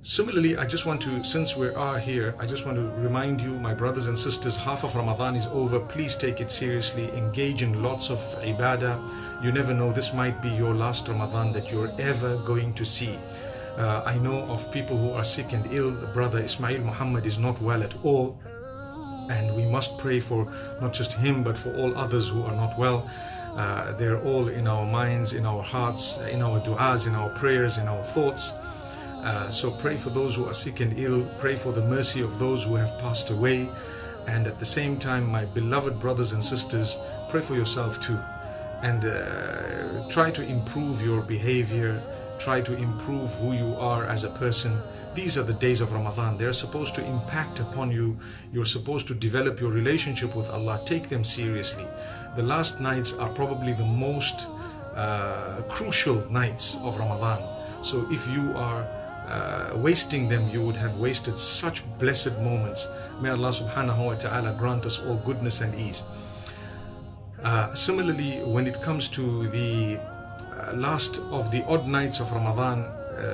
Similarly, I just want to, since we are here, I just want to remind you, my brothers and sisters, half of Ramadan is over. Please take it seriously. Engage in lots of ibadah. You never know, this might be your last Ramadan that you're ever going to see. I know of people who are sick and ill. Brother Ismail Muhammad is not well at all. And we must pray for not just him, but for all others who are not well. They're all in our minds, in our hearts, in our du'as, in our prayers, in our thoughts. So pray for those who are sick and ill. Pray for the mercy of those who have passed away. And at the same time, my beloved brothers and sisters, pray for yourself too. And try to improve your behavior. Try to improve who you are as a person. These are the days of Ramadan. They're supposed to impact upon you. You're supposed to develop your relationship with Allah. Take them seriously. The last nights are probably the most crucial nights of Ramadan. So if you are wasting them, you would have wasted such blessed moments. May Allah subhanahu wa ta'ala grant us all goodness and ease. Similarly, when it comes to the last of the odd nights of Ramadan,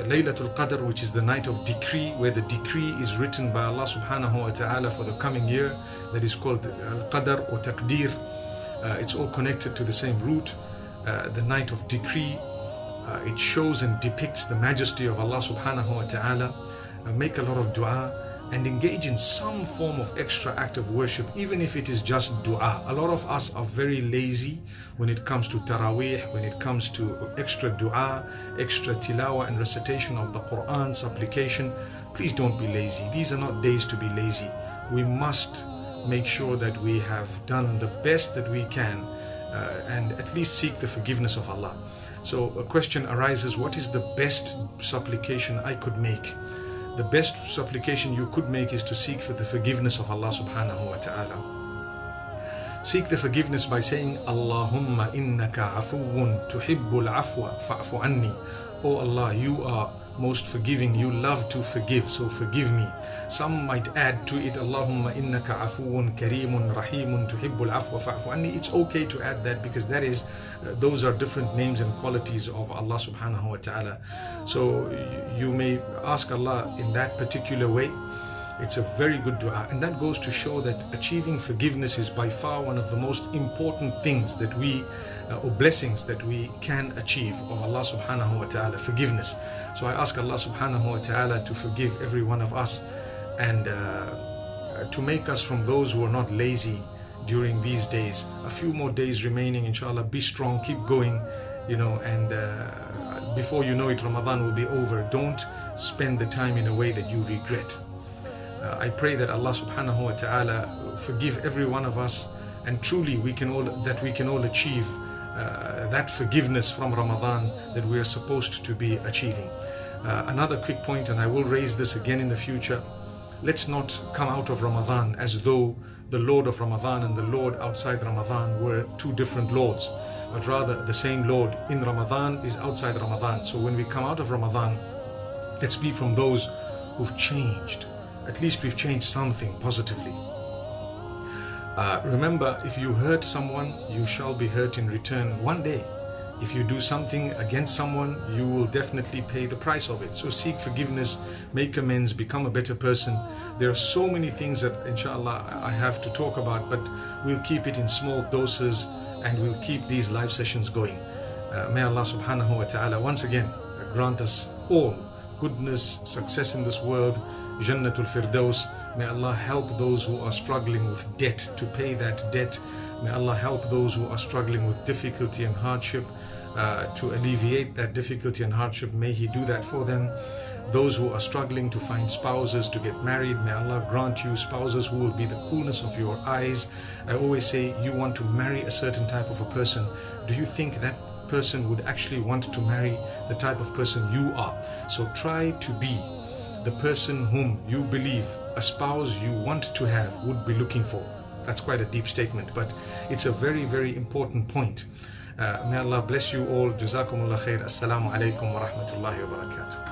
Laylatul Qadr, which is the night of decree, where the decree is written by Allah subhanahu wa ta'ala for the coming year, that is called Al-Qadr or Taqdeer. It's all connected to the same root, the night of decree. It shows and depicts the majesty of Allah subhanahu wa ta'ala. Make a lot of dua and engage in some form of extra act of worship, even if it is just dua. A lot of us are very lazy when it comes to Taraweeh, when it comes to extra dua, extra tilawa and recitation of the Quran, supplication. Please don't be lazy. These are not days to be lazy. We must make sure that we have done the best that we can and at least seek the forgiveness of Allah. So a question arises, what is the best supplication I could make? The best supplication you could make is to seek for the forgiveness of Allah subhanahu wa ta'ala. Seek the forgiveness by saying, Allahumma innaka afuwun tuhibbul afwa fa'fu anni. Oh Allah, you are most forgiving, you love to forgive, so forgive me. Some might add to it, Allahumma innaka afuwun kareemun rahimun tuhibbul afwa fa'fu anni. It's okay to add that, because that is, those are different names and qualities of Allah subhanahu wa ta'ala. So you may ask Allah in that particular way. It's a very good dua, and that goes to show that achieving forgiveness is by far one of the most important things that we, or blessings that we can achieve of Allah subhanahu wa ta'ala, forgiveness. So I ask Allah subhanahu wa ta'ala to forgive every one of us, and to make us from those who are not lazy during these days. A few more days remaining, inshallah. Be strong, keep going, and before you know it, Ramadan will be over. Don't spend the time in a way that you regret. I pray that Allah subhanahu wa ta'ala forgive every one of us, and truly we can all achieve that forgiveness from Ramadan that we are supposed to be achieving. Another quick point, and I will raise this again in the future. Let's not come out of Ramadan as though the Lord of Ramadan and the Lord outside Ramadan were two different Lords, but rather the same Lord in Ramadan is outside Ramadan. So when we come out of Ramadan, let's be from those who've changed. At least we've changed something positively. Remember, if you hurt someone, you shall be hurt in return one day. If you do something against someone, you will definitely pay the price of it. So seek forgiveness, make amends, become a better person. There are so many things that, inshallah, I have to talk about, but we'll keep it in small doses, and we'll keep these live sessions going. May Allah subhanahu wa ta'ala once again grant us all goodness, success in this world, Jannatul Firdaus. May Allah help those who are struggling with debt to pay that debt. May Allah help those who are struggling with difficulty and hardship to alleviate that difficulty and hardship. May He do that for them. Those who are struggling to find spouses to get married, may Allah grant you spouses who will be the coolness of your eyes. I always say, you want to marry a certain type of a person. Do you think that person would actually want to marry the type of person you are? So try to be the person whom you believe a spouse you want to have would be looking for. That's quite a deep statement, but it's a very, very important point. May Allah bless you all. Jazakumullah khair. Assalamu alaikum wa rahmatullahi wa barakatuh.